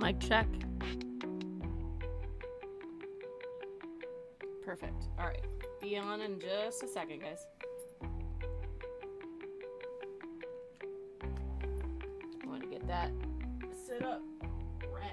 Mic check. Perfect. All right. Be on in just a second, guys. I want to get that set up. Rad.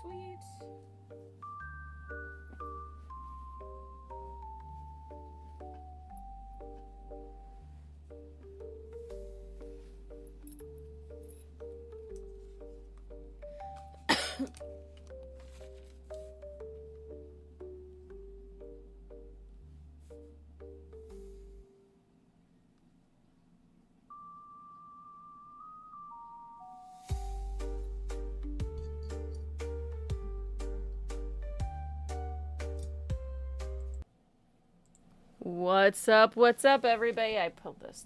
Sweet. What's up, everybody? I pulled this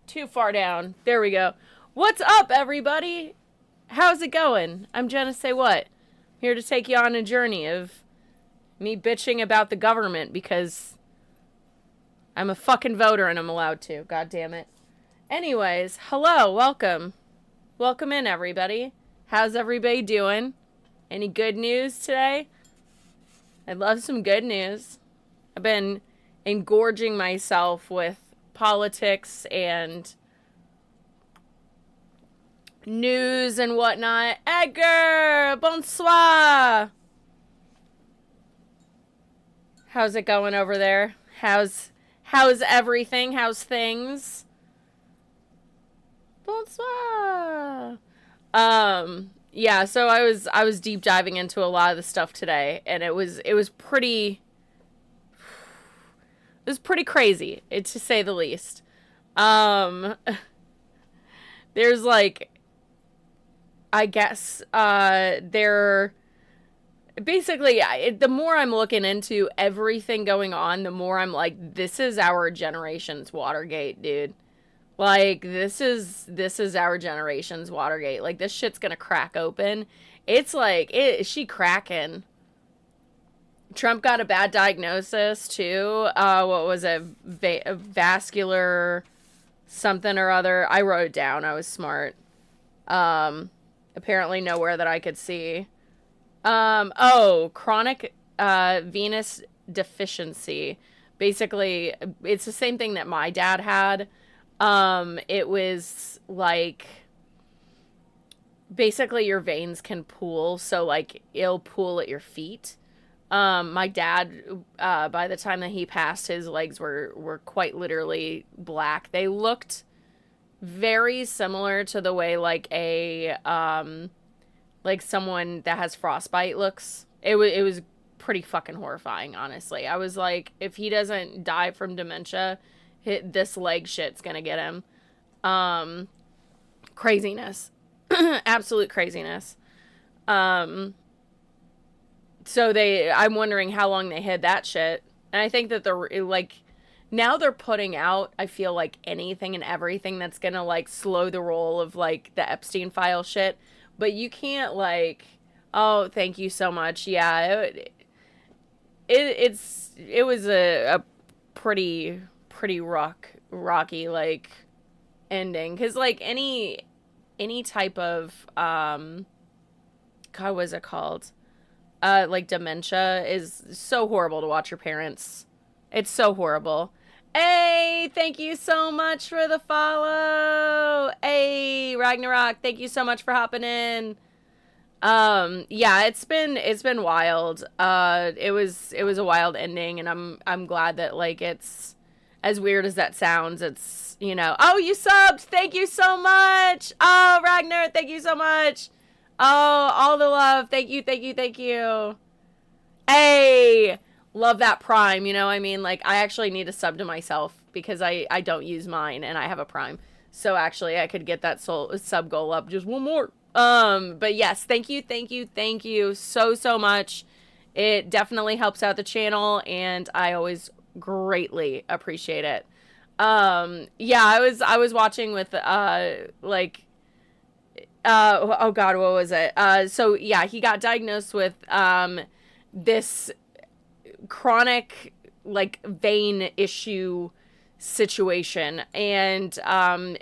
too far down. There we go. What's up, everybody? How's it going? I'm Jenna Say What. Here to take you on a journey of me bitching about the government because I'm a fucking voter and I'm allowed to. God damn it. Anyways, hello, welcome. Welcome in, everybody. How's everybody doing? Any good news today? I'd love some good news. I've been engorging myself with politics and news and whatnot. Edgar, bonsoir. How's it going over there? How's everything? How's things? Bonsoir. Yeah, so I was deep diving into a lot of the stuff today, and it was pretty crazy, to say the least. There's like, I guess, there, basically, the more I'm looking into everything going on, the more I'm like, this is our generation's Watergate, dude. Like, this is our generation's Watergate. Like, this shit's gonna crack open, It's like, she cracking. Trump got a bad diagnosis too. What was it? Vascular something or other. I wrote it down. I was smart. Apparently nowhere that I could see. Chronic venous deficiency. Basically, it's the same thing that my dad had. It was like, basically your veins can pool, so like it'll pool at your feet. My dad, by the time that he passed, his legs were quite literally black. They looked very similar to the way like like someone that has frostbite looks. It was pretty fucking horrifying, honestly. I was like, if he doesn't die from dementia, this leg shit's gonna get him. Craziness. Absolute craziness. So I'm wondering how long they hid that shit. And I think that they're like, now they're putting out, I feel like, anything and everything that's gonna like slow the roll of like the Epstein file shit. But you can't like, oh, thank you so much. Yeah, it was a pretty rocky like ending, because like any type of God, what is it called? Like dementia is so horrible to watch your parents. It's so horrible. Hey, thank you so much for the follow. Hey, Ragnarok, thank you so much for hopping in. Yeah, it's been wild. It was a wild ending, and I'm glad that like, it's as weird as that sounds, it's, you know, oh, you subbed. Thank you so much. Oh, Ragnar, thank you so much. Oh, all the love. Thank you. Hey, love that Prime. You know, I mean, like, I actually need a sub to myself because I don't use mine and I have a Prime. So actually, I could get that sub goal up just one more. But yes, thank you so much. It definitely helps out the channel, and I always greatly appreciate it. Yeah, I was watching with like, oh God, what was it? So yeah, he got diagnosed with this chronic like vein issue situation, and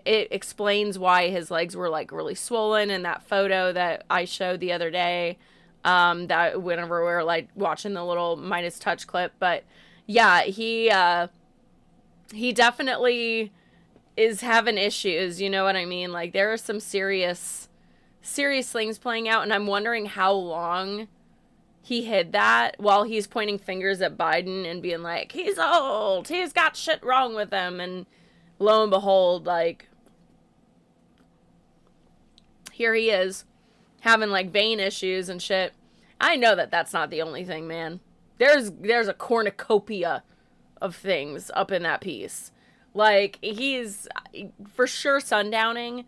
it explains why his legs were like really swollen in that photo that I showed the other day, that whenever we were like watching the little Midas Touch clip. But yeah, he definitely is having issues, you know what I mean? Like, there are some serious things playing out, and I'm wondering how long he hid that while he's pointing fingers at Biden and being like, he's old, he's got shit wrong with him, and lo and behold, like, here he is having like vein issues and shit. I know that that's not the only thing, man. There's a cornucopia of things up in that piece. Like, he's for sure sundowning.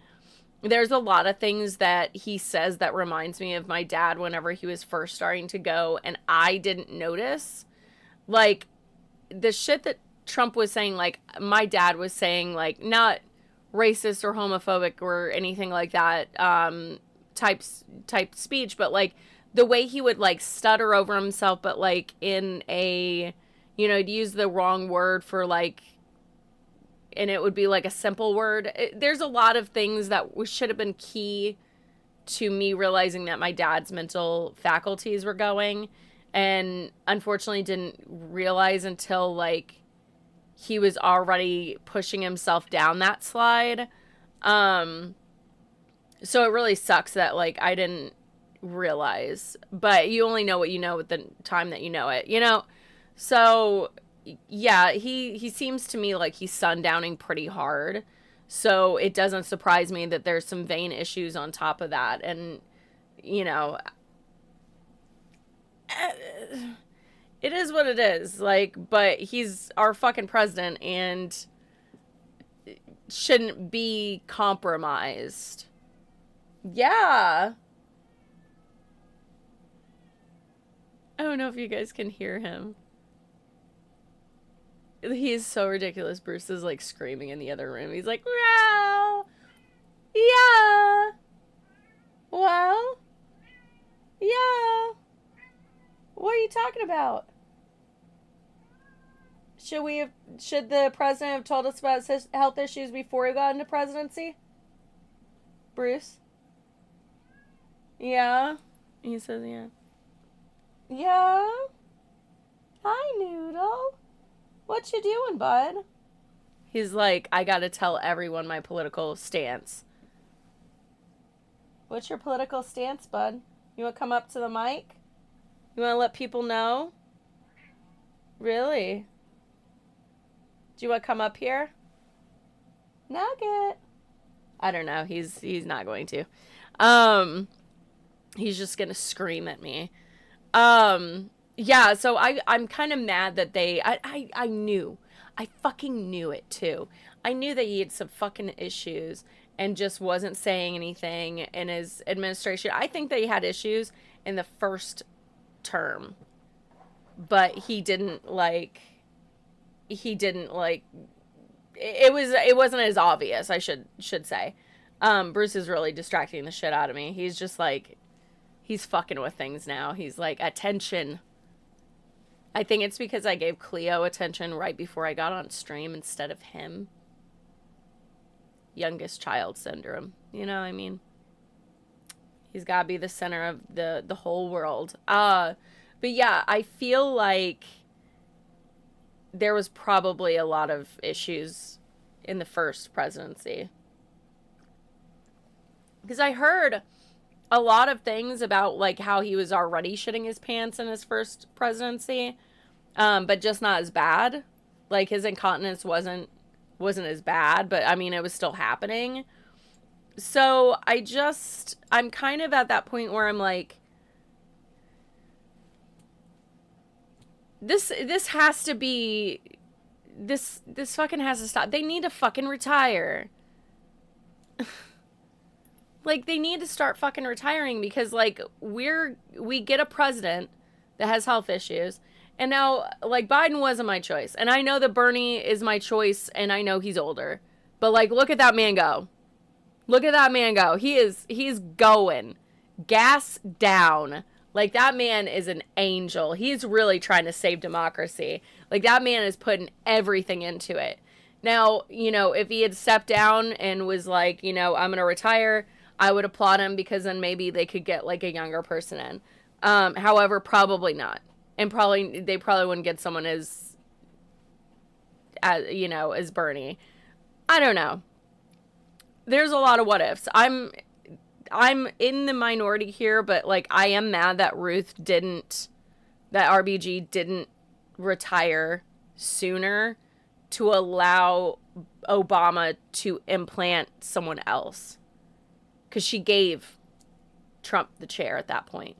There's a lot of things that he says that reminds me of my dad whenever he was first starting to go, and I didn't notice. Like, the shit that Trump was saying, like, my dad was saying, like, not racist or homophobic or anything like that, type speech, but, like, the way he would, like, stutter over himself, but, like, in a, you know, he'd use the wrong word for, like, and it would be like a simple word. There's a lot of things that should have been key to me realizing that my dad's mental faculties were going, and unfortunately didn't realize until like he was already pushing himself down that slide. So it really sucks that like I didn't realize, but you only know what you know at the time that you know it, you know? So yeah, he seems to me like he's sundowning pretty hard. So it doesn't surprise me that there's some vein issues on top of that. And, you know, it is what it is. Like, but he's our fucking president and shouldn't be compromised. Yeah. I don't know if you guys can hear him. He's so ridiculous. Bruce is like screaming in the other room. He's like, meow. Yeah. Well, talking about? Should the president have told us about his health issues before he got into presidency? Bruce? Yeah. He says yeah. Yeah. Hi, Noodle. What you doing, bud? He's like, I gotta tell everyone my political stance. What's your political stance, bud? You wanna come up to the mic? You wanna let people know? Really? Do you wanna come up here? Nugget. I don't know. He's not going to. He's just gonna scream at me. Yeah, so I'm kind of mad that I knew. I fucking knew it too. I knew that he had some fucking issues and just wasn't saying anything in his administration. I think that he had issues in the first term, but it wasn't as obvious, I should say. Bruce is really distracting the shit out of me. He's just like, he's fucking with things now. He's like, attention. I think it's because I gave Cleo attention right before I got on stream instead of him. Youngest child syndrome. You know what I mean? He's got to be the center of the whole world. But yeah, I feel like there was probably a lot of issues in the first presidency. Because I heard a lot of things about like how he was already shitting his pants in his first presidency, but just not as bad. Like his incontinence wasn't as bad, but I mean it was still happening. So I'm kind of at that point where I'm like, this has to be, this fucking has to stop. They need to fucking retire. Like, they need to start fucking retiring because, like, we get a president that has health issues. And now, like, Biden wasn't my choice. And I know that Bernie is my choice, and I know he's older. But, like, look at that man go. Look at that man go. He's going. Gas down. Like, that man is an angel. He's really trying to save democracy. Like, that man is putting everything into it. Now, you know, if he had stepped down and was like, you know, I'm going to retire, I would applaud him because then maybe they could get like a younger person in. However, probably not. And they probably wouldn't get someone as Bernie. I don't know. There's a lot of what ifs. I'm in the minority here, but like I am mad that RBG didn't retire sooner to allow Obama to implant someone else. Because she gave Trump the chair at that point.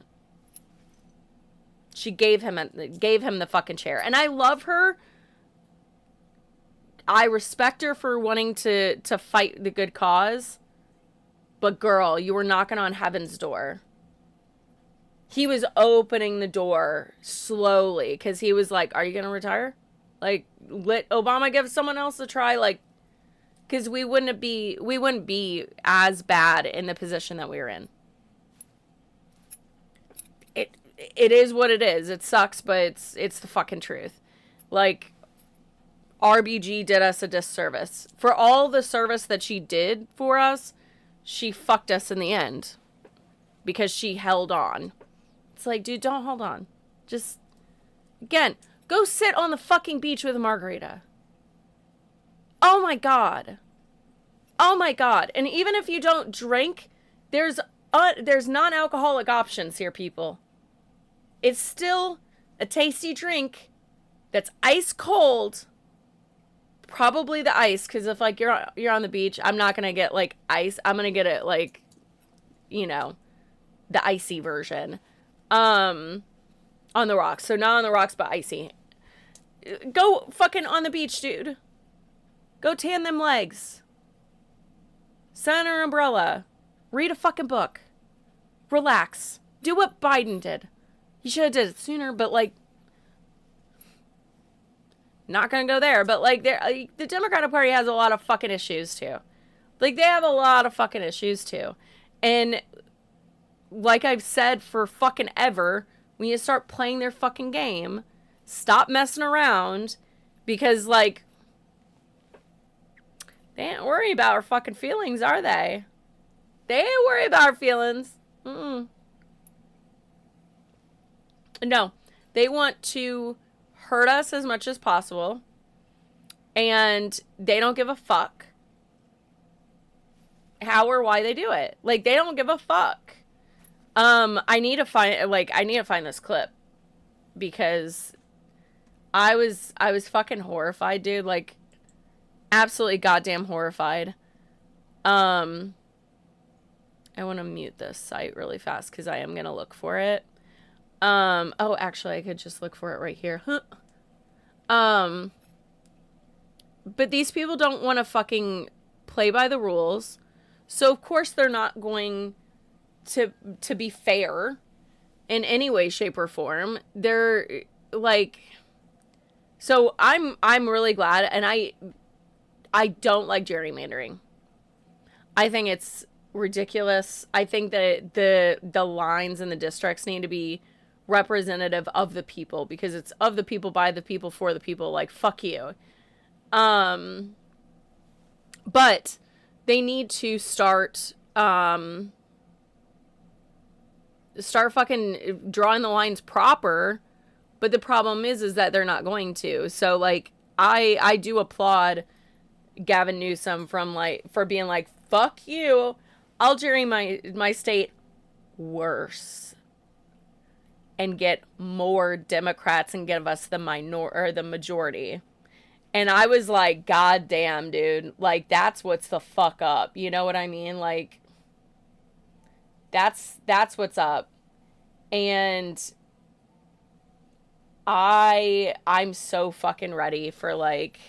She gave him the fucking chair. And I love her. I respect her for wanting to fight the good cause. But girl, you were knocking on heaven's door. He was opening the door slowly. Because he was like, are you going to retire? Like, let Obama give someone else a try? Like, because we wouldn't be as bad in the position that we were in. It is what it is. It sucks, but it's the fucking truth. Like, RBG did us a disservice. For all the service that she did for us, she fucked us in the end. Because she held on. It's like, dude, don't hold on. Just, again, go sit on the fucking beach with a margarita. Oh my God. Oh my God. And even if you don't drink, there's non-alcoholic options here, people. It's still a tasty drink that's ice cold. Probably the ice, because if like you're on the beach, I'm not gonna get like ice. I'm gonna get it like, you know, the icy version. On the rocks. So not on the rocks, but icy. Go fucking on the beach, dude. Go tan them legs. Sit under an umbrella. Read a fucking book. Relax. Do what Biden did. He should have did it sooner, but like, not gonna go there. But like, the Democratic Party has a lot of fucking issues too. Like, they have a lot of fucking issues too. And like I've said for fucking ever, We need to start playing their fucking game. Stop messing around. Because, like, they ain't worried about our fucking feelings, are they? They ain't worried about our feelings. Mm-mm. No. They want to hurt us as much as possible. And they don't give a fuck how or why they do it. Like, they don't give a fuck. I need to find this clip. Because I was fucking horrified, dude. Like, absolutely goddamn horrified. I want to mute this site really fast because I am going to look for it. Oh, actually, I could just look for it right here. But these people don't want to fucking play by the rules. So, of course, they're not going to be fair in any way, shape, or form. They're, like... So, I'm really glad, and I don't like gerrymandering. I think it's ridiculous. I think that the lines and the districts need to be representative of the people, because it's of the people, by the people, for the people. Like, fuck you. But they need to start fucking drawing the lines proper. But the problem is that they're not going to. So, like, I do applaud Gavin Newsom for being like, fuck you. I'll gerry my state worse. And get more Democrats and give us the majority. And I was like, God damn, dude. Like, that's what's the fuck up. You know what I mean? Like, that's what's up. And I'm so fucking ready for, like,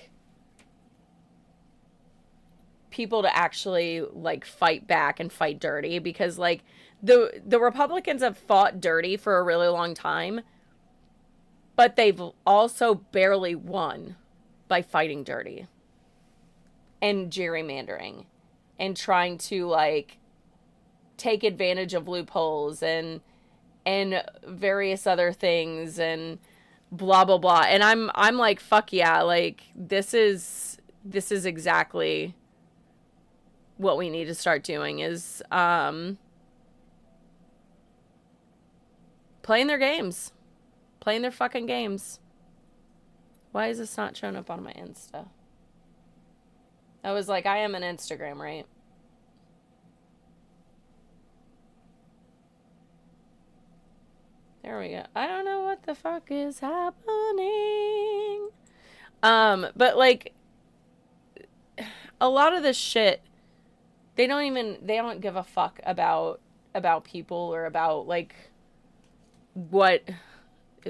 people to actually, like, fight back and fight dirty, because, like, the Republicans have fought dirty for a really long time, but they've also barely won by fighting dirty and gerrymandering and trying to, like, take advantage of loopholes and various other things and blah blah blah. And I'm like, fuck yeah, like, this is exactly what we need to start doing, is playing their games. Playing their fucking games. Why is this not showing up on my Insta? I was like, I am an Instagram, right? There we go. I don't know what the fuck is happening. But, like, a lot of this shit, they don't give a fuck about people or about, like,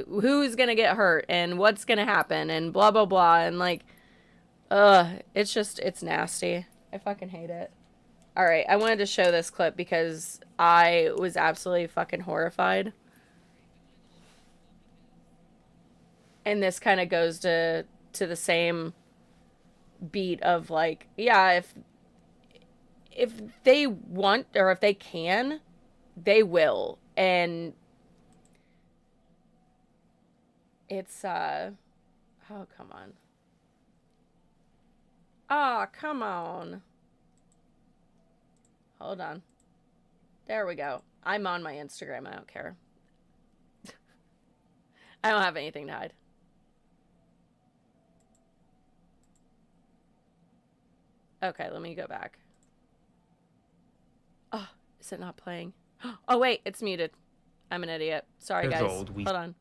who's gonna get hurt and what's gonna happen and blah blah blah, and, like, it's nasty. I fucking hate it. All right, I wanted to show this clip because I was absolutely fucking horrified. And this kind of goes to the same beat of, like, yeah, if they want, or if they can, they will. And it's oh, come on. Oh, come on. Hold on. There we go. I'm on my Instagram. I don't care. I don't have anything to hide. Okay, let me go back. Oh, is it not playing? Oh, wait, it's muted. I'm an idiot. Sorry, guys. Hold on.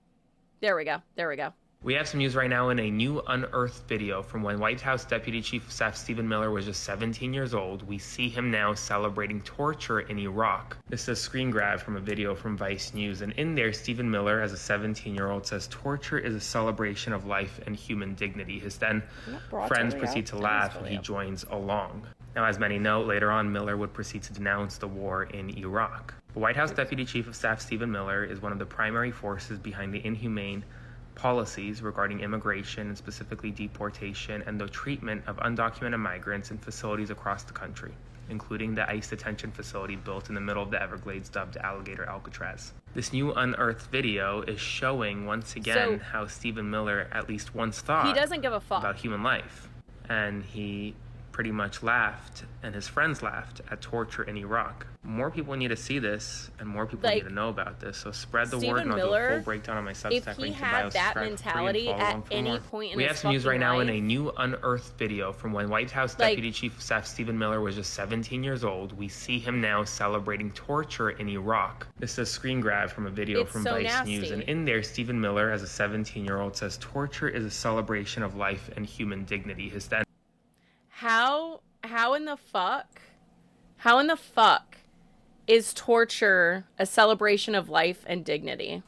There we go. There we go. We have some news right now in a new unearthed video from when White House Deputy Chief of Staff Stephen Miller was just 17 years old. We see him now celebrating torture in Iraq. This is a screen grab from a video from Vice News, and in there, Stephen Miller, as a 17-year-old, says torture is a celebration of life and human dignity. His then friends proceed to laugh, and he joins along. Now, as many know, later on, Miller would proceed to denounce the war in Iraq. The White House Deputy Chief of Staff Stephen Miller is one of the primary forces behind the inhumane policies regarding immigration, and specifically deportation and the treatment of undocumented migrants in facilities across the country. including the ICE detention facility built in the middle of the Everglades dubbed Alligator Alcatraz. This new unearthed video is showing once again how Stephen Miller at least once thought he doesn't give a fuck about human life. And he pretty much laughed, and his friends laughed, at torture in Iraq. More people need to see this, and more people need to know about this. So spread the word, and I'll do a full breakdown on my Substack link to bio, that mentality at any point in we his have some news right now life, in a new unearthed video from when White House Deputy Chief of Staff Stephen Miller was just 17 years old. We see him now celebrating torture in Iraq. This is a screen grab from a video from Vice News, and in there, Stephen Miller, as a 17-year-old, says torture is a celebration of life and human dignity. His then How in the fuck is torture a celebration of life and dignity?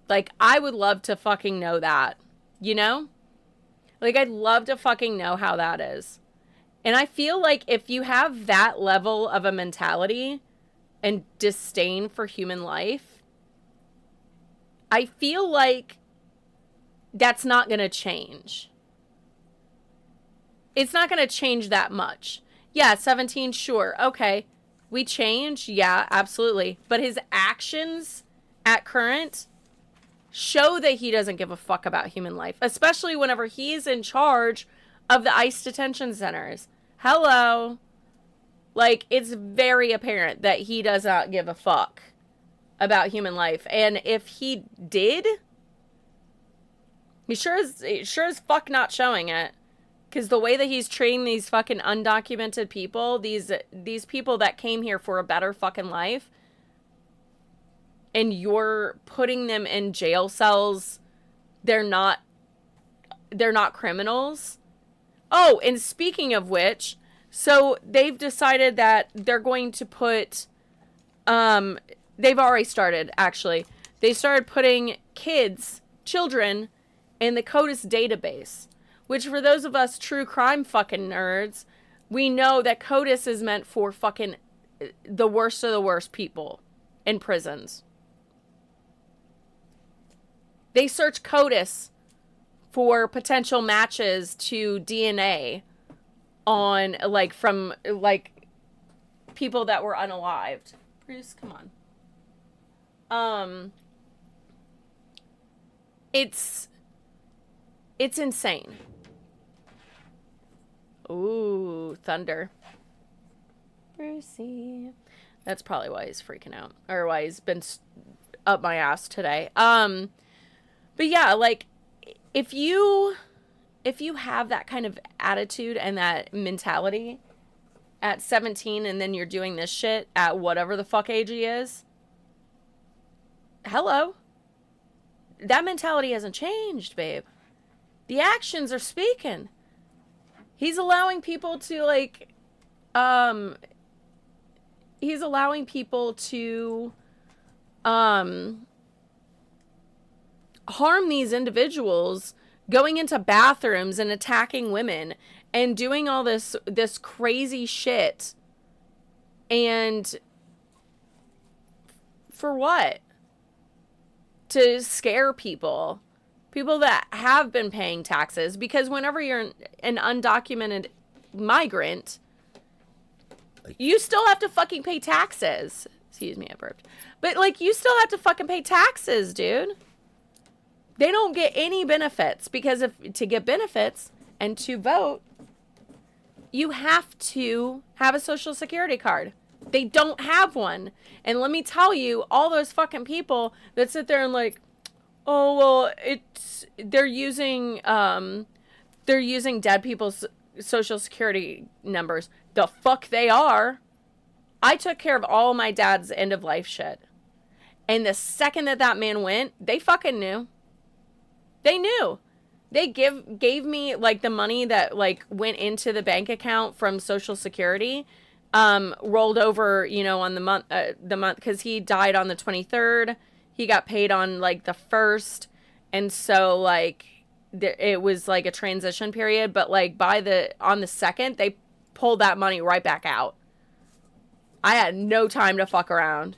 Like, I would love to fucking know that, you know? Like, I'd love to fucking know how that is. And I feel like if you have that level of a mentality and disdain for human life, I feel like that's not going to change. It's not going to change that much. Yeah, 17, sure. Okay. We change? Yeah, absolutely. But his actions at current show that he doesn't give a fuck about human life, especially whenever he's in charge of the ICE detention centers. Hello. Like, it's very apparent that he does not give a fuck about human life. And if he did, he sure as fuck not showing it. Because the way that he's treating these fucking undocumented people, these people that came here for a better fucking life, and you're putting them in jail cells, they're not criminals. Oh, and speaking of which, so they've decided that they're going to put, they've already started, actually. They started putting children, in the CODIS database. Which, for those of us true crime fucking nerds, we know that CODIS is meant for fucking the worst of the worst people in prisons. They search CODIS for potential matches to DNA on, like, from, like, people that were unalived. Bruce, come on. It's insane. Ooh, thunder. Brucey. That's probably why he's freaking out. Or why he's been up my ass today. But yeah, like, if you have that kind of attitude and that mentality at 17 and then you're doing this shit at whatever the fuck age he is, hello. That mentality hasn't changed, babe. The actions are speaking. He's allowing people to, like, he's allowing people to, harm these individuals, going into bathrooms and attacking women and doing all this crazy shit. And for what? To scare people. People that have been paying taxes, because whenever you're an undocumented migrant, you still have to fucking pay taxes. Excuse me, I burped. But, like, you still have to fucking pay taxes, dude. They don't get any benefits, because to get benefits and to vote, you have to have a Social Security card. They don't have one. And let me tell you, all those fucking people that sit there and, like, oh, well, they're using dead people's Social Security numbers. The fuck they are. I took care of all my dad's end of life shit. And the second that man went, they fucking knew. They knew. They gave me, like, the money that, like, went into the bank account from Social Security, rolled over, you know, on the month, because he died on the 23rd. He got paid on, like, the 1st. And so, like, it was, like, a transition period. But, like, on the 2nd, they pulled that money right back out. I had no time to fuck around.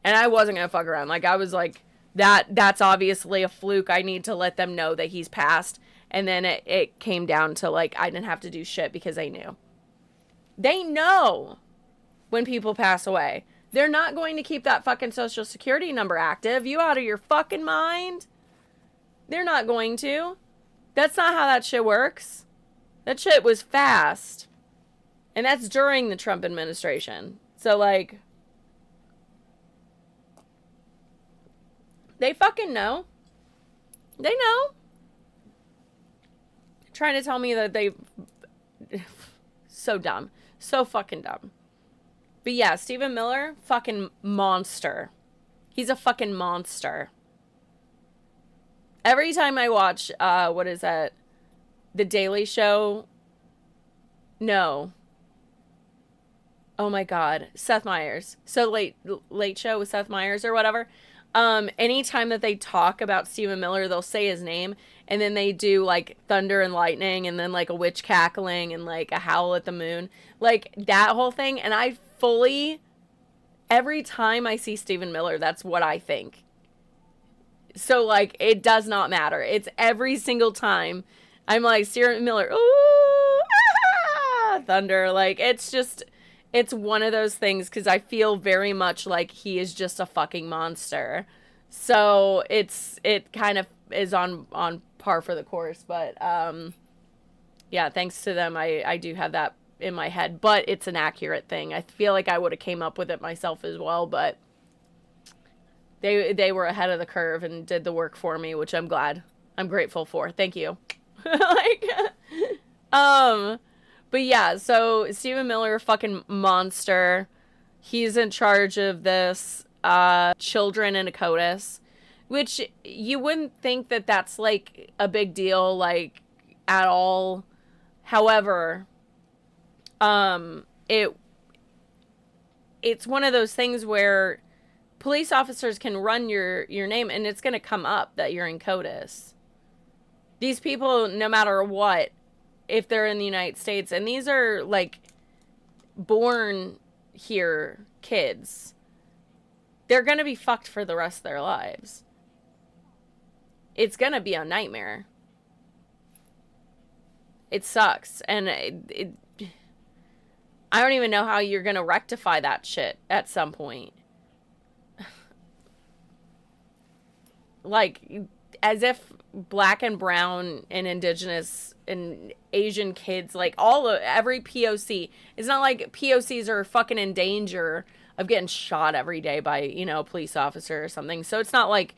And I wasn't going to fuck around. Like, I was like, that's obviously a fluke. I need to let them know that he's passed. And then it came down to, like, I didn't have to do shit because they knew. They know when people pass away. They're not going to keep that fucking social security number active. You out of your fucking mind? They're not going to. That's not how that shit works. That shit was fast. And that's during the Trump administration. So, like, they fucking know. They know. Trying to tell me that they... So dumb. So fucking dumb. But yeah, Stephen Miller, fucking monster. He's a fucking monster. Every time I watch, what is that? The Daily Show? No. Oh my God. Seth Meyers. So Late Show with Seth Meyers or whatever. Anytime that they talk about Stephen Miller, they'll say his name, and then they do like thunder and lightning, and then like a witch cackling, and like a howl at the moon, like that whole thing. And I fully, every time I see Stephen Miller, that's what I think. So like, it does not matter. It's every single time I'm like, Stephen Miller, ooh, ah, thunder. Like, it's just, it's one of those things, because I feel very much like he is just a fucking monster. So it kind of is on par for the course. But yeah, thanks to them, I do have that in my head. But it's an accurate thing. I feel like I would have came up with it myself as well. But they were ahead of the curve and did the work for me, which I'm glad. I'm grateful for. Thank you. Like, but yeah, so Stephen Miller, fucking monster. He's in charge of this children in a CODIS, which you wouldn't think that that's like a big deal, like, at all. However, it's one of those things where police officers can run your name and it's going to come up that you're in CODIS. These people, no matter what, if they're in the United States, and these are like born here kids, they're going to be fucked for the rest of their lives. It's going to be a nightmare. It sucks. And I don't even know how you're going to rectify that shit at some point. Like, as if black and brown and indigenous and Asian kids, like every POC, it's not like POCs are fucking in danger of getting shot every day by, a police officer or something. So it's not like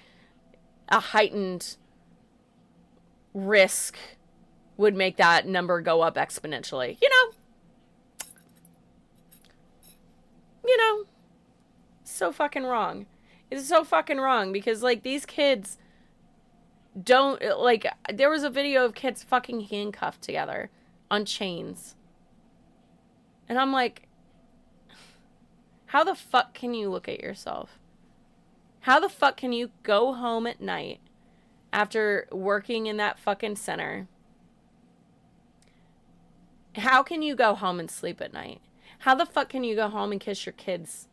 a heightened risk would make that number go up exponentially. So fucking wrong. It's so fucking wrong, because like these kids don't, like, there was a video of kids fucking handcuffed together on chains. And I'm like, how the fuck can you look at yourself? How the fuck can you go home at night after working in that fucking center? How can you go home and sleep at night? How the fuck can you go home and kiss your kids?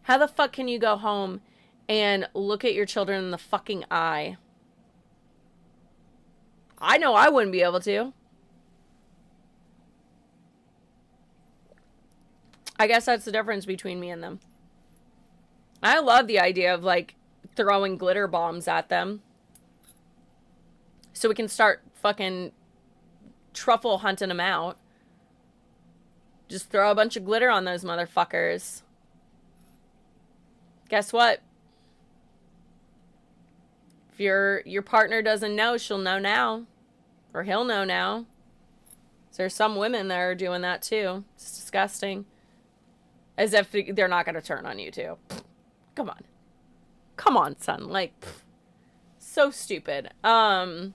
How the fuck can you go home and look at your children in the fucking eye? I know I wouldn't be able to. I guess that's the difference between me and them. I love the idea of, like, throwing glitter bombs at them so we can start fucking truffle hunting them out. Just throw a bunch of glitter on those motherfuckers. Guess what? If your partner doesn't know, she'll know now. Or he'll know now. So there's some women that are doing that too. It's disgusting. As if they're not going to turn on you too. Come on. Come on, son. Like, so stupid. Yeah,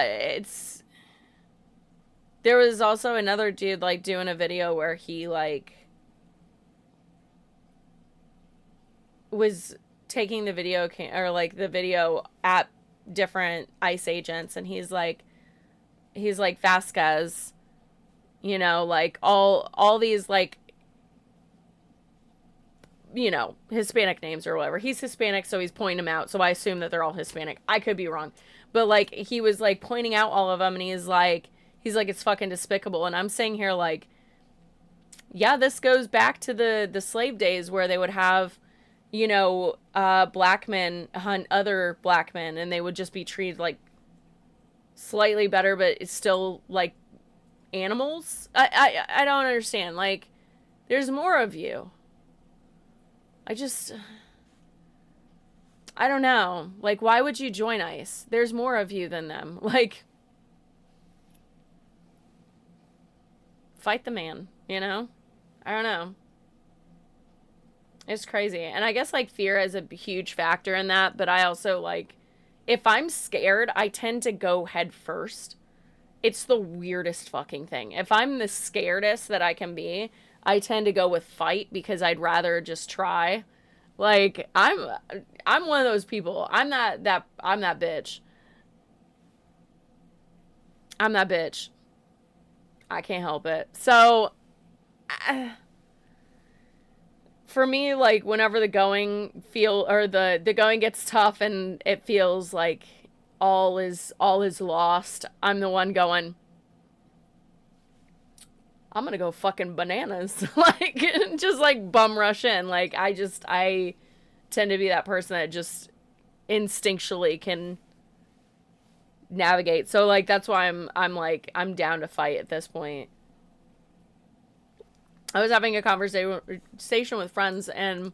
it's... There was also another dude, like, doing a video where he, like, was taking the video the video at different ICE agents, and he's like Vasquez, like all these, like, Hispanic names or whatever. He's Hispanic, so he's pointing them out, so I assume that they're all Hispanic. I could be wrong, but like he was like pointing out all of them, and he's like, He's like, it's fucking despicable. And I'm saying here, like, yeah, this goes back to the slave days where they would have, you know, black men hunt other black men, and they would just be treated like slightly better, but it's still like animals. I don't understand. Like, there's more of you. I don't know. Like, why would you join ICE? There's more of you than them. Like, fight the man, you know? I don't know. It's crazy. And I guess, like, fear is a huge factor in that, but I also, like, if I'm scared, I tend to go head first. It's the weirdest fucking thing. If I'm the scaredest that I can be, I tend to go with fight because I'd rather just try. Like, I'm one of those people. I'm that bitch. I'm that bitch. I can't help it. So, for me, like, whenever the going the going gets tough and it feels like all is lost, I'm the one going, I'm gonna go fucking bananas. Like, just like bum rush in. Like, I tend to be that person that just instinctually can navigate. So, like, that's why I'm down to fight at this point. I was having a conversation with friends, and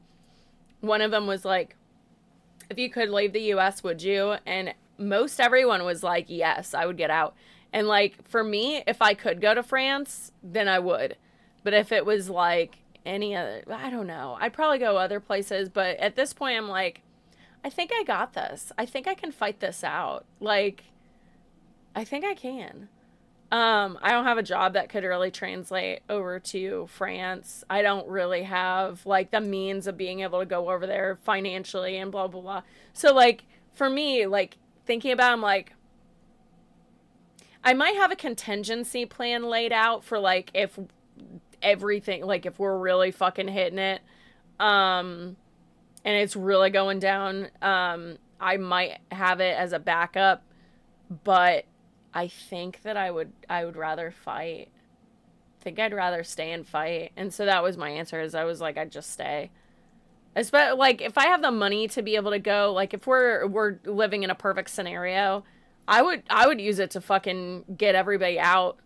one of them was like, if you could leave the US, would you? And most everyone was like, yes, I would get out. And, like, for me, if I could go to France, then I would. But if it was, like, any other, I don't know. I'd probably go other places. But at this point, I'm like, I think I got this. I think I can fight this out. Like, I think I can. I don't have a job that could really translate over to France. I don't really have, like, the means of being able to go over there financially and blah, blah, blah. So, like, for me, like, thinking about it, I'm like, I might have a contingency plan laid out for, like, if everything, like, if we're really fucking hitting it, and it's really going down, I might have it as a backup, but I think that I would rather fight. I think I'd rather stay and fight. And so that was my answer, is I was like, I'd just stay. Especially, like, if I have the money to be able to go, like, if we're living in a perfect scenario, I would use it to fucking get everybody out.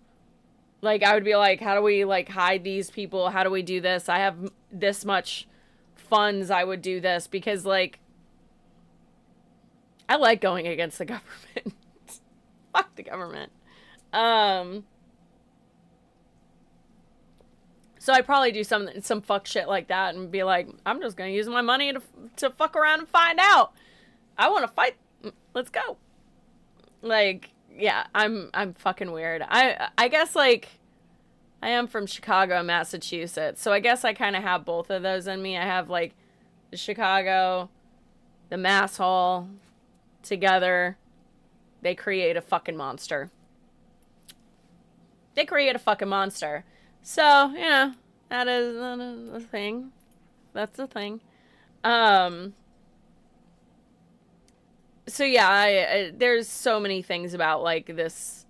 Like, I would be like, how do we, like, hide these people? How do we do this? I have this much funds. I would do this because, like, I like going against the government. Fuck the government. So I'd probably do some fuck shit like that and be like, I'm just gonna use my money to fuck around and find out. I want to fight. Let's go. Like, yeah, I'm fucking weird. I guess, like, I am from Chicago, Massachusetts, so I guess I kind of have both of those in me. I have, like, the Chicago, the Mass Hall together. They create a fucking monster. They create a fucking monster. So, you know, that is a thing. That's the thing. So yeah, I there's so many things about, like, this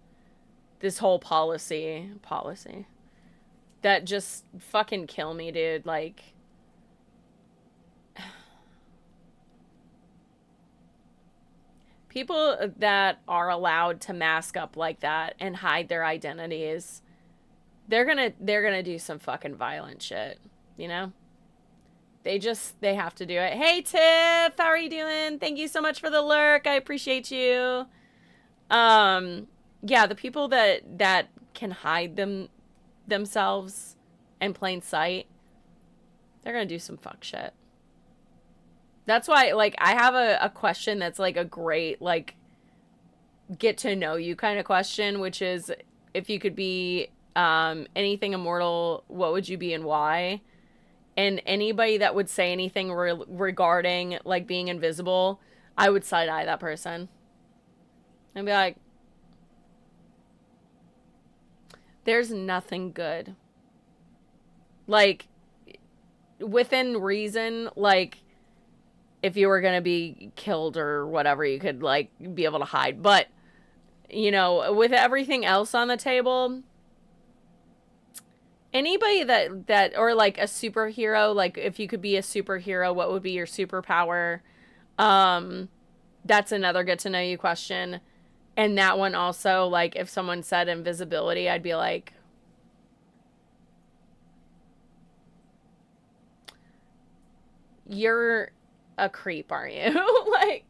whole policy that just fucking kill me, dude. Like, people that are allowed to mask up like that and hide their identities, they're gonna do some fucking violent shit, you know? They have to do it. Hey, Tiff, how are you doing? Thank you so much for the lurk. I appreciate you. Yeah, the people that can hide themselves in plain sight, they're gonna do some fuck shit. That's why, like, I have a question that's, like, a great, like, get to know you kind of question, which is, if you could be anything immortal, what would you be and why? And anybody that would say anything regarding, like, being invisible, I would side-eye that person. And be like, there's nothing good. Like, within reason, like, if you were going to be killed or whatever, you could, like, be able to hide. But you know, with everything else on the table, anybody that or like a superhero, like if you could be a superhero, what would be your superpower? Um, that's another get to know you question. And that one also, like if someone said invisibility, I'd be like, you're a creep, aren't you? Like,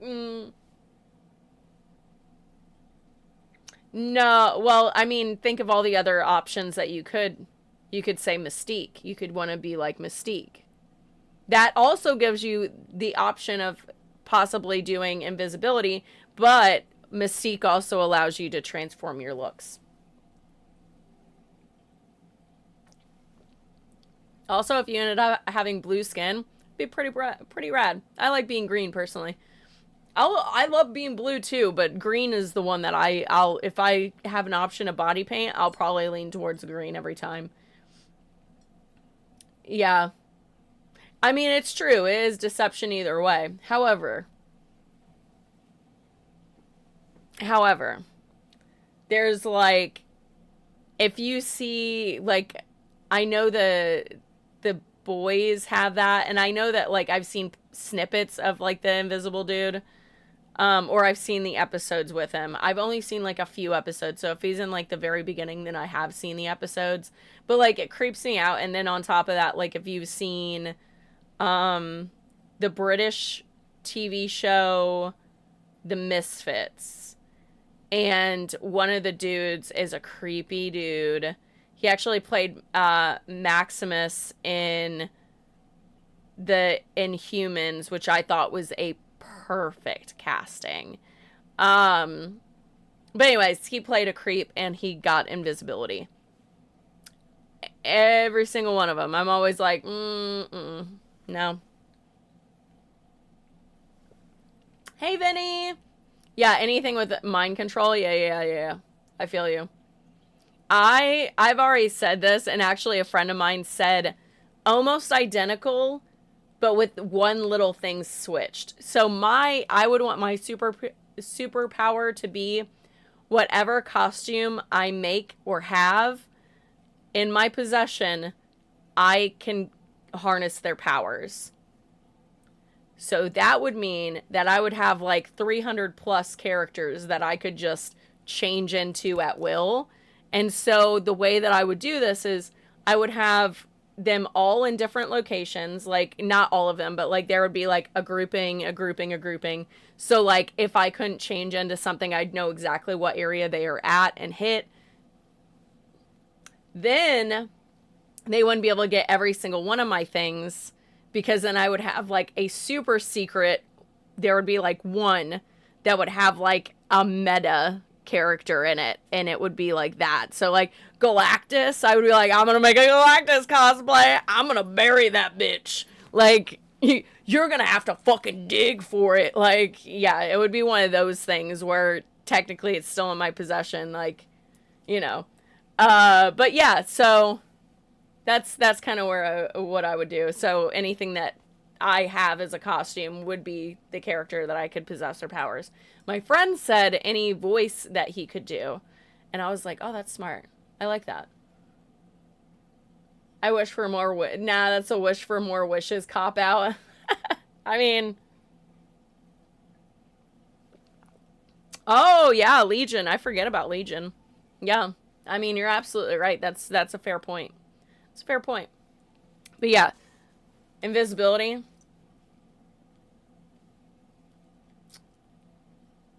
no. Well, I mean, think of all the other options that you could say Mystique. You could want to be like Mystique. That also gives you the option of possibly doing invisibility, but Mystique also allows you to transform your looks. Also, if you ended up having blue skin, it'd be pretty rad. I like being green personally. I love being blue too, but green is the one that I'll if I have an option of body paint, I'll probably lean towards green every time. Yeah. I mean, it's true. It is deception either way. However, there's like if you see like I know the boys have that, and I know that like I've seen snippets of like the invisible dude. Or I've seen the episodes with him. I've only seen like a few episodes, so if he's in like the very beginning, then I have seen the episodes. But like it creeps me out, and then on top of that, like if you've seen the British TV show The Misfits, and one of the dudes is a creepy dude. He actually played Maximus in the Inhumans, which I thought was a perfect casting. But anyways, he played a creep and he got invisibility. Every single one of them. I'm always like, no. Hey, Vinny. Yeah, anything with mind control. Yeah. I feel you. I've already said this, and actually a friend of mine said almost identical, but with one little thing switched. So I would want my superpower to be whatever costume I make or have in my possession, I can harness their powers. So that would mean that I would have like 300 plus characters that I could just change into at will. And so the way that I would do this is I would have them all in different locations, like not all of them, but like there would be like a grouping. So like if I couldn't change into something, I'd know exactly what area they are at and hit. Then they wouldn't be able to get every single one of my things, because then I would have like a super secret. There would be like one that would have like a meta character in it, and it would be like that. So like Galactus, I would be like, I'm gonna make a Galactus cosplay, I'm gonna bury that bitch, like you're gonna have to fucking dig for it. Like, yeah, it would be one of those things where technically it's still in my possession, like, you know. But yeah, so that's kind of where what I would do. So anything that I have as a costume would be the character that I could possess their powers. My friend said any voice that he could do, and I was like, oh, that's smart. I like that. I wish for more nah, that's a wish for more wishes cop out. I mean, oh yeah, Legion. I forget about Legion. Yeah. I mean, you're absolutely right. That's a fair point. It's a fair point. But yeah, invisibility.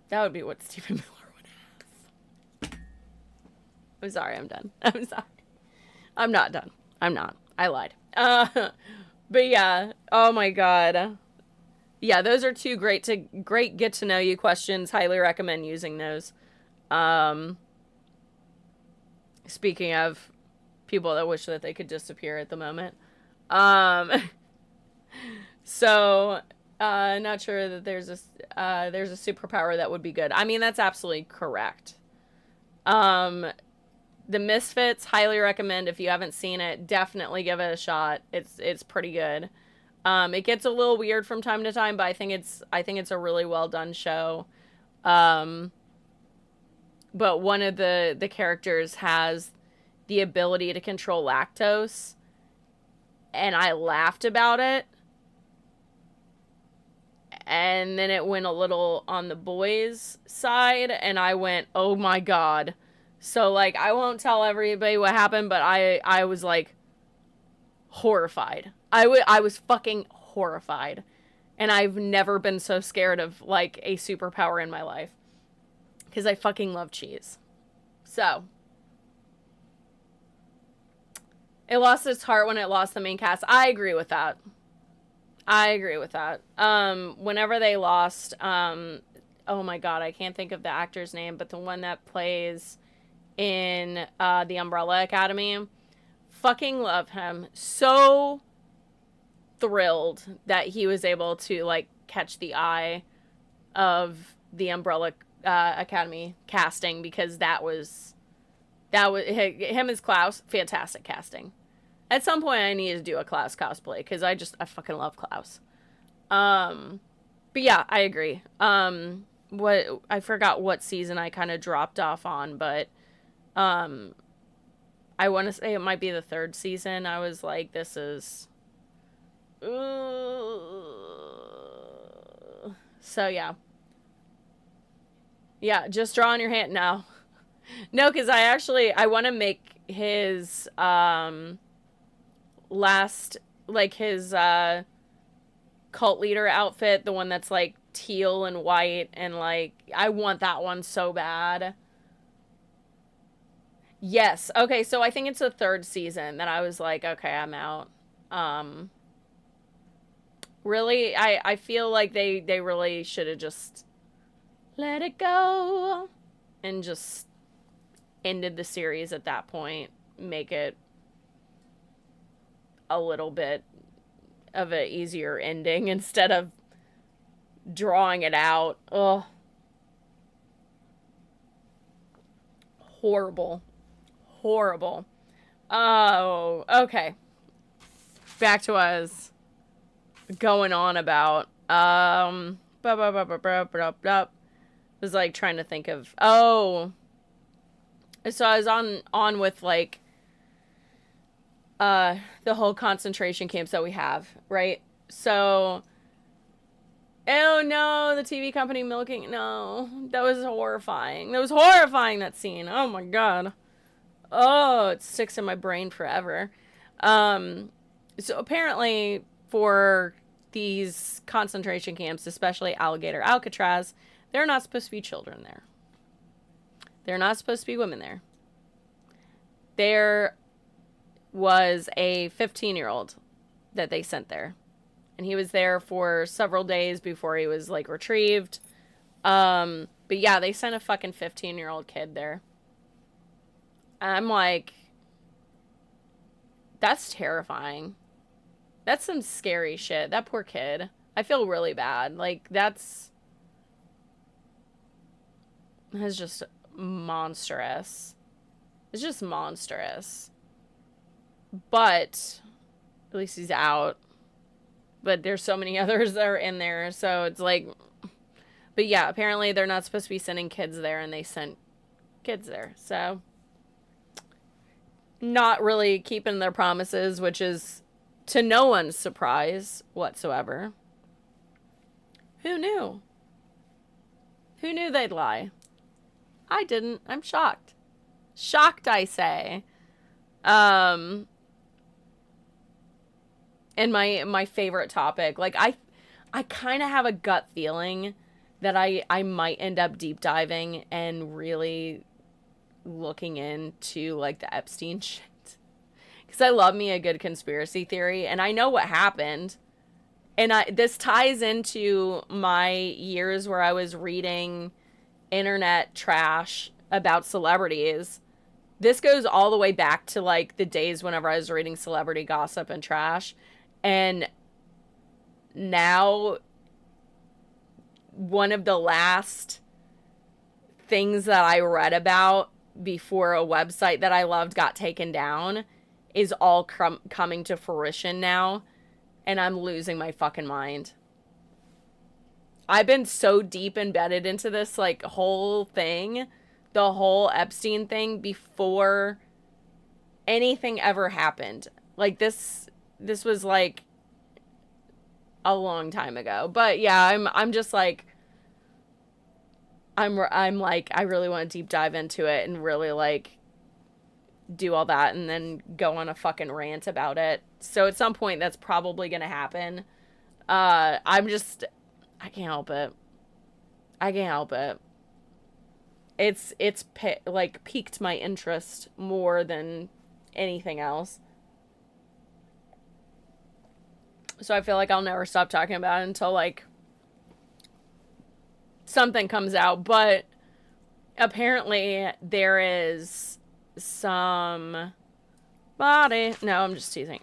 That would be what Stephen Miller would have. I'm sorry, I'm done. I'm sorry. I'm not done. I'm not. I lied. But yeah, oh my god. Yeah, those are two great get to know you questions. Highly recommend using those. Speaking of people that wish that they could disappear at the moment. So not sure that there's a superpower that would be good. I mean, that's absolutely correct. The Misfits, highly recommend. If you haven't seen it, definitely give it a shot. It's pretty good. It gets a little weird from time to time, but I think it's a really well done show. but one of the characters has the ability to control lactose, and I laughed about it. And then it went a little on the boys' side, and I went, oh my god. So, like, I won't tell everybody what happened, but I was, like, horrified. I was fucking horrified. And I've never been so scared of, like, a superpower in my life. Because I fucking love cheese. So. It lost its heart when it lost the main cast. I agree with that. Whenever they lost, oh my god, I can't think of the actor's name, but the one that plays in the Umbrella Academy, fucking love him. So thrilled that he was able to, like, catch the eye of the Umbrella Academy casting, because that was him as Klaus, fantastic casting. At some point I need to do a Klaus cosplay, because I fucking love Klaus. But yeah, I agree. I forgot what season I kind of dropped off on, but I want to say it might be the 3rd season. I was like, this is... So, yeah. Yeah, just draw on your hand. No. No, because I want to make his, last, like, his, cult leader outfit, the one that's, like, teal and white, and, like, I want that one so bad. Yes. Okay, so I think it's the 3rd season that I was like, okay, I'm out. Really, I feel like they really should have just let it go and just ended the series at that point. Make it a little bit of an easier ending instead of drawing it out. Ugh. Horrible. Oh, okay. Back to what I was going on about. Was like trying to think of, so I was on with, like, the whole concentration camps that we have, right? So, oh no, the TV company milking, no, that was horrifying. That scene. Oh my god. Oh, it sticks in my brain forever. So apparently for these concentration camps, especially Alligator Alcatraz, there are not supposed to be children there. There are not supposed to be women there. There was a 15-year-old that they sent there. And he was there for several days before he was, like, retrieved. But yeah, they sent a fucking 15-year-old kid there. I'm like, that's terrifying. That's some scary shit. That poor kid. I feel really bad. Like, that's just monstrous. It's just monstrous. But at least he's out. But there's so many others that are in there, so it's like... But yeah, apparently they're not supposed to be sending kids there, and they sent kids there, so... Not really keeping their promises, which is to no one's surprise whatsoever. Who knew? Who knew they'd lie? I didn't. I'm shocked. Shocked, I say. And my favorite topic, like, I kind of have a gut feeling that I might end up deep diving and really looking into, like, the Epstein shit. Because I love me a good conspiracy theory, and I know what happened. And this ties into my years where I was reading internet trash about celebrities. This goes all the way back to, like, the days whenever I was reading celebrity gossip and trash. And now, one of the last things that I read about before a website that I loved got taken down is all coming to fruition now. And I'm losing my fucking mind. I've been so deep embedded into this, like, whole thing the whole Epstein thing before anything ever happened. Like this was like a long time ago. But yeah, I'm just like I'm like I really want to deep dive into it and really like do all that and then go on a fucking rant about it. So at some point that's probably going to happen. I can't help it. I can't help it. It's like piqued my interest more than anything else. So I feel like I'll never stop talking about it until like something comes out. But apparently there is some body. No, I'm just teasing.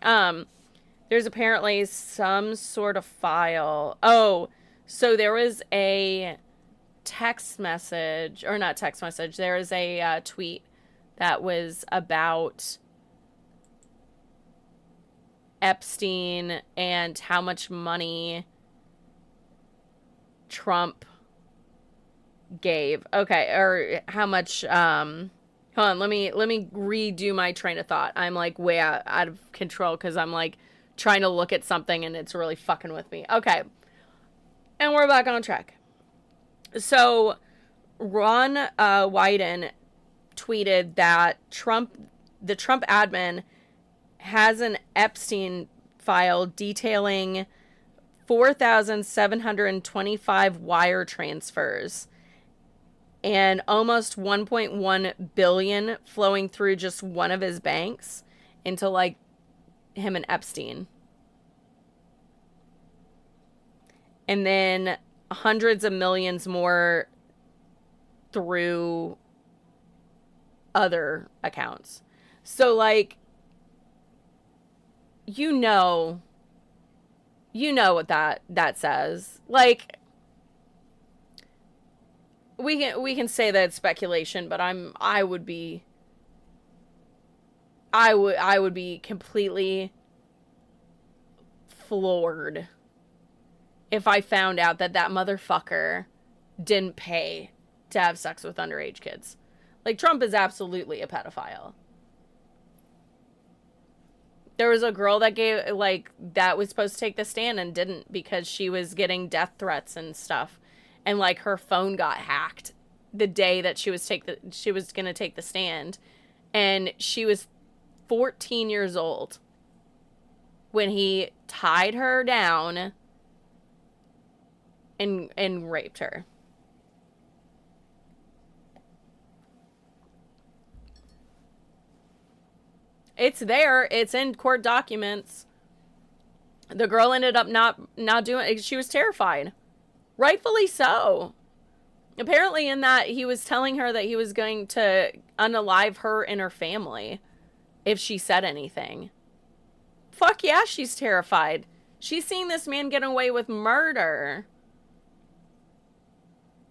There's apparently some sort of file. Oh, so there was a text message, or not text message. There was a tweet that was about Epstein and how much money Trump gave. Okay, or how much hold on, let me redo my train of thought. I'm like way out of control because I'm like trying to look at something and it's really fucking with me. Okay. And we're back on track. So Ron Wyden tweeted that the Trump admin has an Epstein file detailing 4,725 wire transfers and almost 1.1 billion flowing through just one of his banks into like him and Epstein. And then hundreds of millions more through other accounts. So like you know what that says. Like we can say that it's speculation, but I would be completely floored if I found out that motherfucker didn't pay to have sex with underage kids. Like, Trump is absolutely a pedophile. There was a girl that that was supposed to take the stand and didn't because she was getting death threats and stuff. And, like, her phone got hacked the day that she was going to take the stand. And she was 14 years old when he tied her down and raped her. It's there. It's in court documents. The girl ended up not doing it. She was terrified. Rightfully so. Apparently in that he was telling her that he was going to unalive her and her family if she said anything. Fuck yeah, she's terrified. She's seeing this man get away with murder.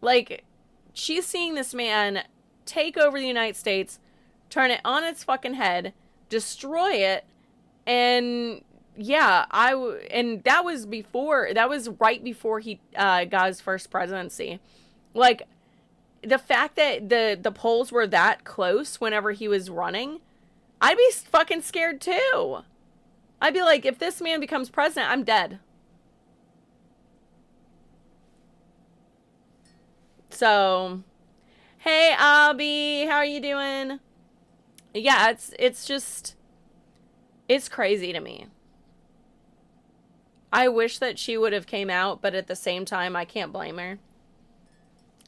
Like, she's seeing this man take over the United States, turn it on its fucking head, destroy it, and yeah, and that was right before he got his first presidency. Like, the fact that the polls were that close whenever he was running, I'd be fucking scared too. I'd be like, if this man becomes president, I'm dead. So, hey, Abby, how are you doing? Yeah, it's crazy to me. I wish that she would have came out, but at the same time, I can't blame her.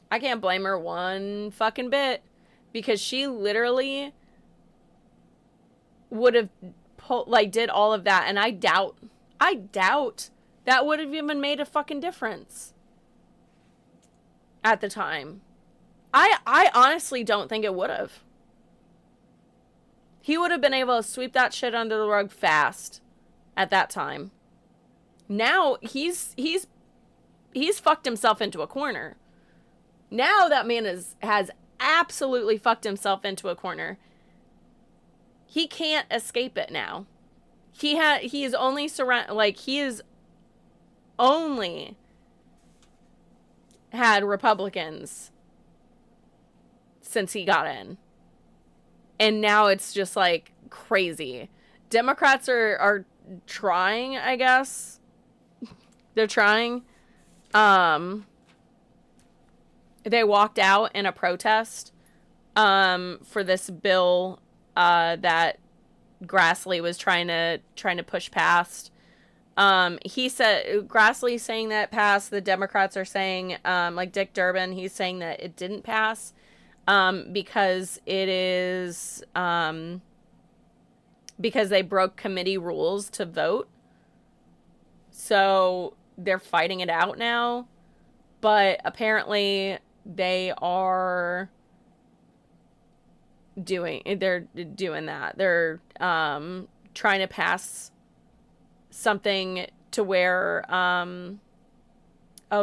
I can't blame her one fucking bit because she literally would have did all of that, and I doubt that would have even made a fucking difference at the time. I honestly don't think it would have. He would have been able to sweep that shit under the rug fast at that time. Now he's fucked himself into a corner. Now that man has absolutely fucked himself into a corner. He can't escape it now. He is only had Republicans since he got in. And now it's just like crazy. Democrats are trying, I guess. They're trying. They walked out in a protest for this bill that Grassley was trying to push past. He said Grassley's saying that it passed. The Democrats are saying, like Dick Durbin, he's saying that it didn't pass because it is because they broke committee rules to vote. So they're fighting it out now. But apparently they are doing that. They're trying to pass something to where oh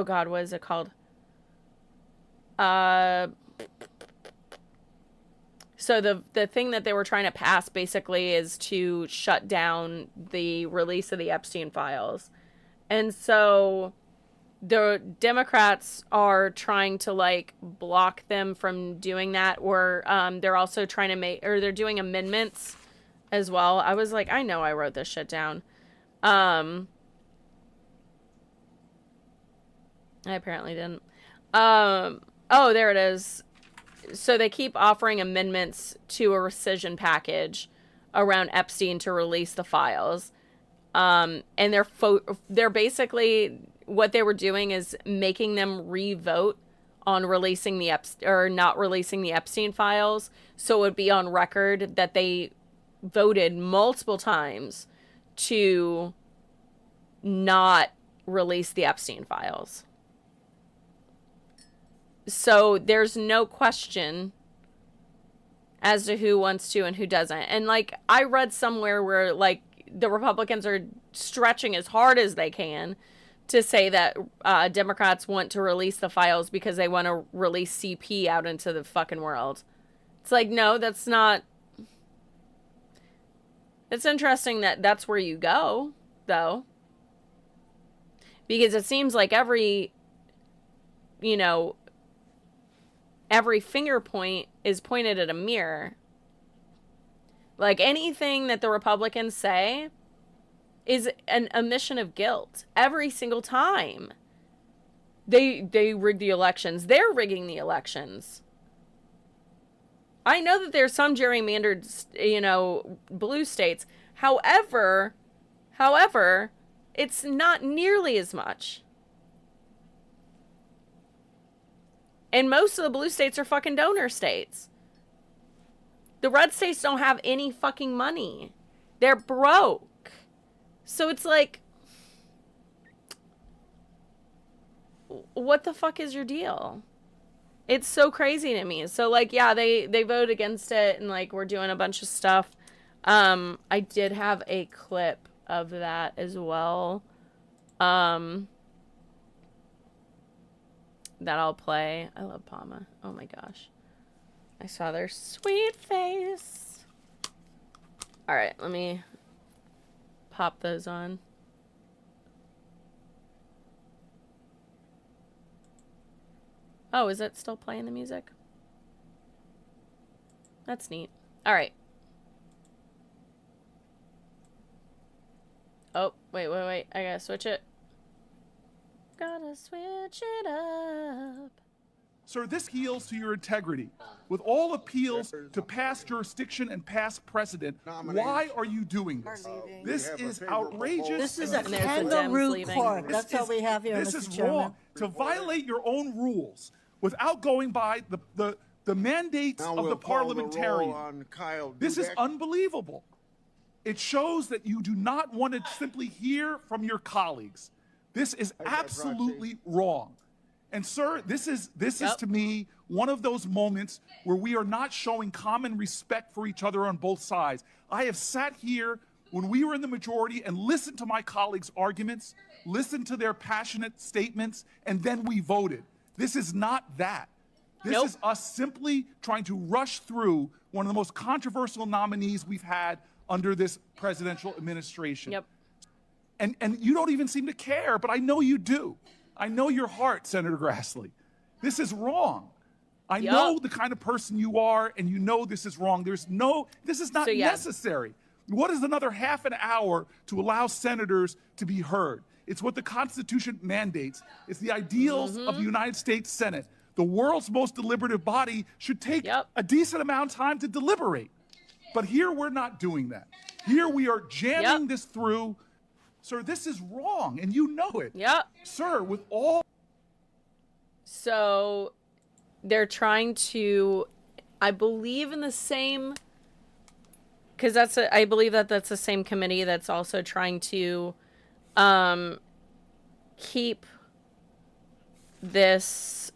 god, what is it called? So the thing that they were trying to pass basically is to shut down the release of the Epstein files. And so the Democrats are trying to like block them from doing that, or they're also trying to they're doing amendments as well. I was like, I know I wrote this shit down. I apparently didn't. Oh, there it is. So they keep offering amendments to a rescission package around Epstein to release the files. And they're basically, what they were doing is making them re-vote on releasing or not releasing the Epstein files. So it would be on record that they voted multiple times to not release the Epstein files. So there's no question as to who wants to and who doesn't. And like, I read somewhere where like the Republicans are stretching as hard as they can to say that Democrats want to release the files because they want to release CP out into the fucking world. It's like, no, that's not. It's interesting that that's where you go, though. Because it seems like every finger point is pointed at a mirror. Like, anything that the Republicans say is an admission of guilt every single time. They rig the elections. They're rigging the elections. I know that there's some gerrymandered, blue states. However, it's not nearly as much. And most of the blue states are fucking donor states. The red states don't have any fucking money. They're broke. So it's like, what the fuck is your deal? It's so crazy to me. So like, yeah, they vote against it and like we're doing a bunch of stuff. I did have a clip of that as well. That I'll play. I love Palma. Oh my gosh. I saw their sweet face. All right, let me pop those on. Oh, is it still playing the music? That's neat. All right. Oh, wait. I gotta switch it. Gotta switch it up. Sir, this yields to your integrity. With all appeals to past jurisdiction and past precedent, why are you doing this? This is outrageous. This is a And there's the Dems kangaroo leaving. court. That's all we have here, This Mr. is Chairman. wrong. To violate your own rules without going by the mandates Now of we'll the call the parliamentarian. roll on Kyle This is Dudek. unbelievable. It shows that you do not want to simply hear from your colleagues. This is absolutely wrong. And sir, this is to me one of those moments where we are not showing common respect for each other on both sides. I have sat here when we were in the majority and listened to my colleagues' arguments, listened to their passionate statements, and then we voted. This is not that. This is us simply trying to rush through one of the most controversial nominees we've had under this presidential administration. Yep. And you don't even seem to care, but I know you do. I know your heart, Senator Grassley. This is wrong. I know the kind of person you are, and you know this is wrong. This is not necessary. What is another half an hour to allow senators to be heard? It's what the Constitution mandates. It's the ideals of the United States Senate. The world's most deliberative body should take a decent amount of time to deliberate. But here we're not doing that. Here we are jamming this through. Sir, this is wrong, and you know it. Sir, with all... So they're trying to, I believe in the same, because I believe that's the same committee that's also trying to keep this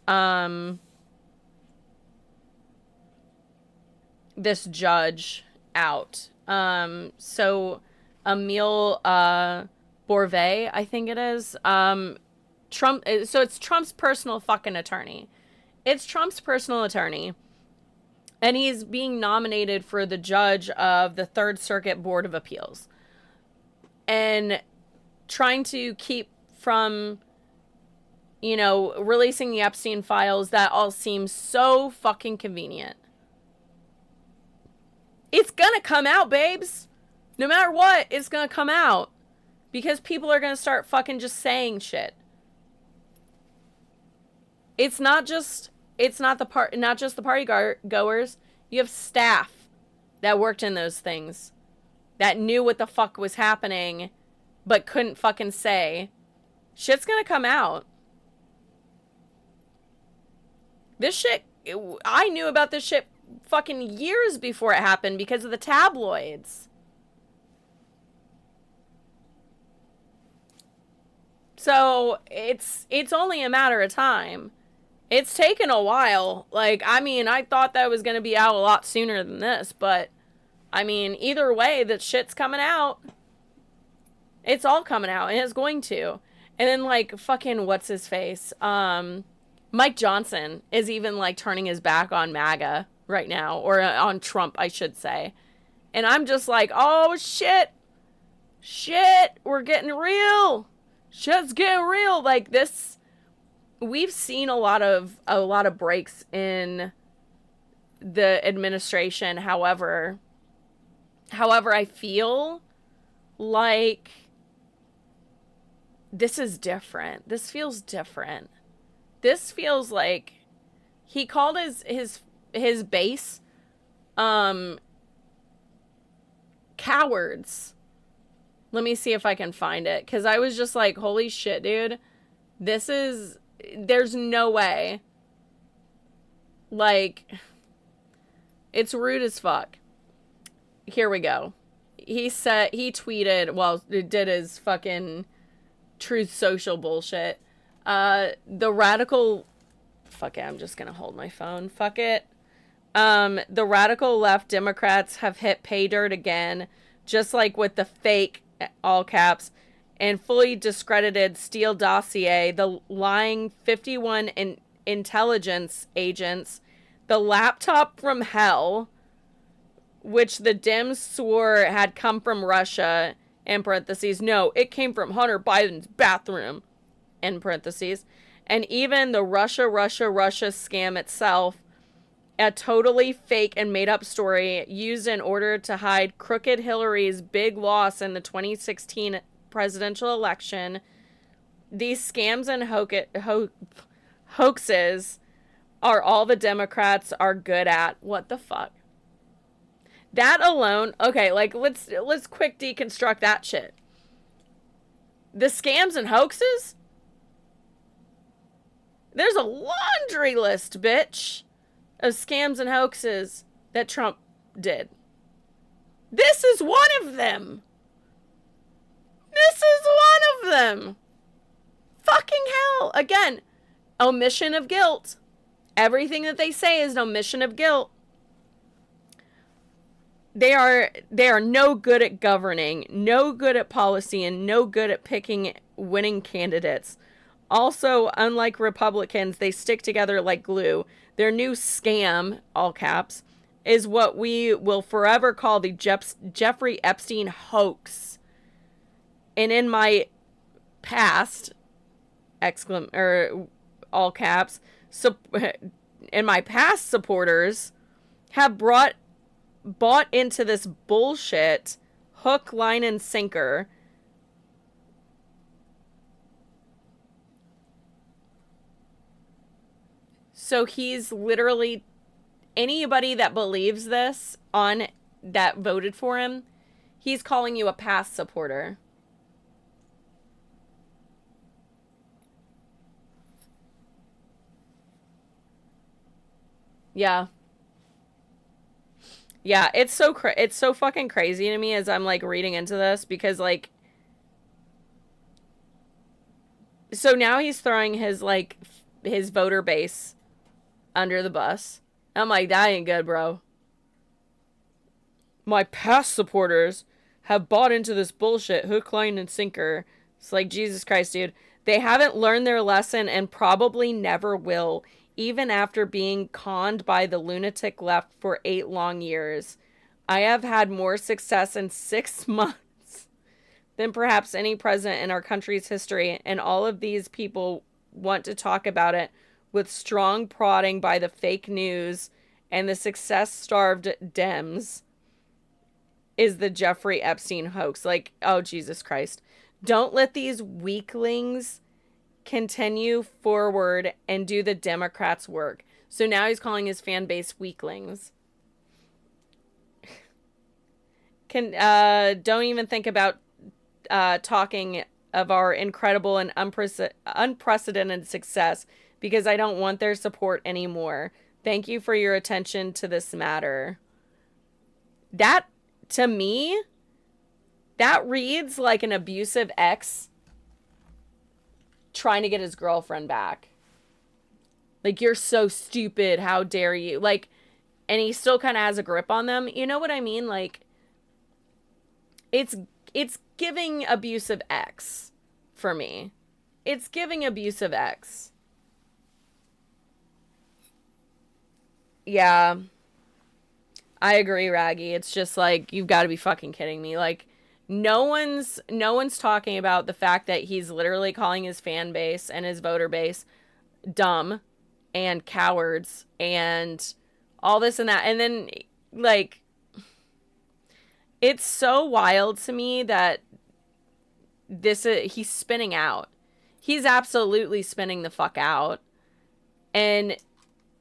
this judge out. So Emile Bourvet, I think it is, Trump, so it's Trump's personal fucking attorney. It's Trump's personal attorney. And he's being nominated for the judge of the Third Circuit Board of Appeals. And trying to keep from, you know, releasing the Epstein files, that all seems so fucking convenient. It's gonna come out, babes. No matter what, it's gonna come out. Because people are gonna start fucking just saying shit. It's not just the party goers. You have staff that worked in those things, that knew what the fuck was happening, but couldn't fucking say. Shit's gonna come out. This shit, I knew about this shit fucking years before it happened because of the tabloids. So it's only a matter of time. It's taken a while. Like, I mean, I thought that was going to be out a lot sooner than this, but I mean, either way, that shit's coming out. It's all coming out, and it's going to. And then, like, fucking what's his face? Mike Johnson is even, like, turning his back on MAGA right now, or on Trump, I should say. And I'm just like, oh shit, we're getting real. Shit's getting real. Like, this, we've seen a lot of breaks in the administration. However, I feel like this is different. This feels different. This feels like he called his base cowards. Let me see if I can find it, because I was just like, holy shit, dude. There's no way. Like, it's rude as fuck. Here we go. He did his fucking Truth Social bullshit. The radical... Fuck it, I'm just gonna hold my phone. Fuck it. The radical left Democrats have hit pay dirt again, just like with the fake, all caps, and fully discredited Steele dossier, the lying 51 intelligence agents, the laptop from hell, which the Dems swore had come from Russia, in parentheses, no, it came from Hunter Biden's bathroom, in parentheses, and even the Russia scam itself, a totally fake and made-up story used in order to hide crooked Hillary's big loss in the 2016 presidential election. These scams and hoaxes are all the Democrats are good at. What the fuck? That alone, okay, like, let's quick deconstruct that shit. The scams and hoaxes? There's a laundry list, bitch, of scams and hoaxes that Trump did. This is one of them. This is one of them. Fucking hell. Again, omission of guilt. Everything that they say is an omission of guilt. They are no good at governing, no good at policy, and no good at picking winning candidates. Also, unlike Republicans, they stick together like glue. Their new scam, all caps, is what we will forever call the Jeffrey Epstein hoax. And in my past, all caps, and my past supporters have bought into this bullshit hook, line, and sinker. So he's literally, anybody that believes this on that voted for him, he's calling you a past supporter. Yeah. Yeah, it's so fucking crazy to me as I'm like reading into this, because like, so now he's throwing his like his voter base under the bus. I'm like, that ain't good, bro. My past supporters have bought into this bullshit hook, line, and sinker. It's like, Jesus Christ, dude. They haven't learned their lesson and probably never will, even after being conned by the lunatic left for 8 long years. I have had more success in 6 months than perhaps any president in our country's history, and all of these people want to talk about it with strong prodding by the fake news and the success-starved Dems is the Jeffrey Epstein hoax. Like, oh, Jesus Christ. Don't let these weaklings continue forward and do the Democrats' work. So now he's calling his fan base weaklings. Don't even think about talking of our incredible and unprecedented success, because I don't want their support anymore. Thank you for your attention to this matter. That, to me, that reads like an abusive ex trying to get his girlfriend back. Like, you're so stupid. How dare you? Like, and he still kind of has a grip on them. You know what I mean? Like, it's giving abusive ex for me. It's giving abusive ex. Yeah. I agree, Raggy. It's just like, you've got to be fucking kidding me. Like, no one's talking about the fact that he's literally calling his fan base and his voter base dumb and cowards and all this and that. And then, like, it's so wild to me that he's spinning out. He's absolutely spinning the fuck out. And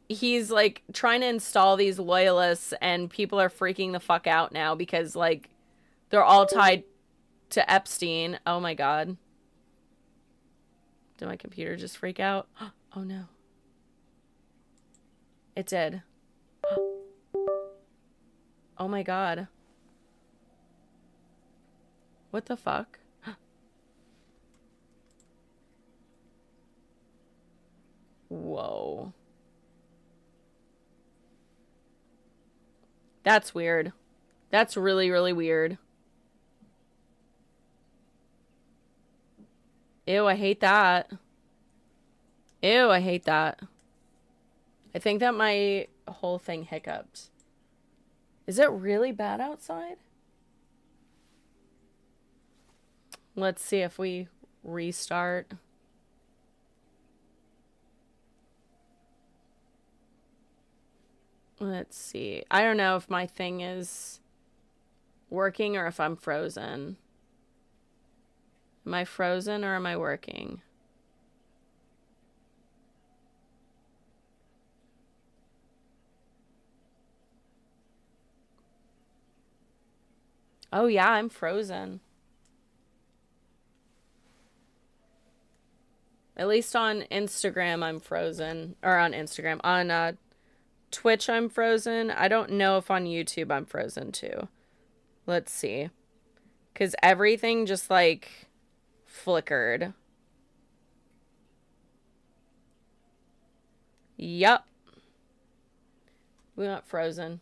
he's like trying to install these loyalists, and people are freaking the fuck out now because like they're all tied to Epstein. Oh my God. Did my computer just freak out? Oh no. It did. Oh my God. What the fuck? Whoa. That's weird. That's really, really weird. Ew, I hate that. Ew, I hate that. I think that my whole thing hiccuped. Is it really bad outside? Let's see if we restart. Let's see. I don't know if my thing is working or if I'm frozen. Am I frozen or am I working? Oh yeah, I'm frozen. At least on Instagram, I'm frozen. Or on Instagram. On Twitch, I'm frozen. I don't know if on YouTube I'm frozen too. Let's see. Because everything just like flickered. Yup. We went frozen.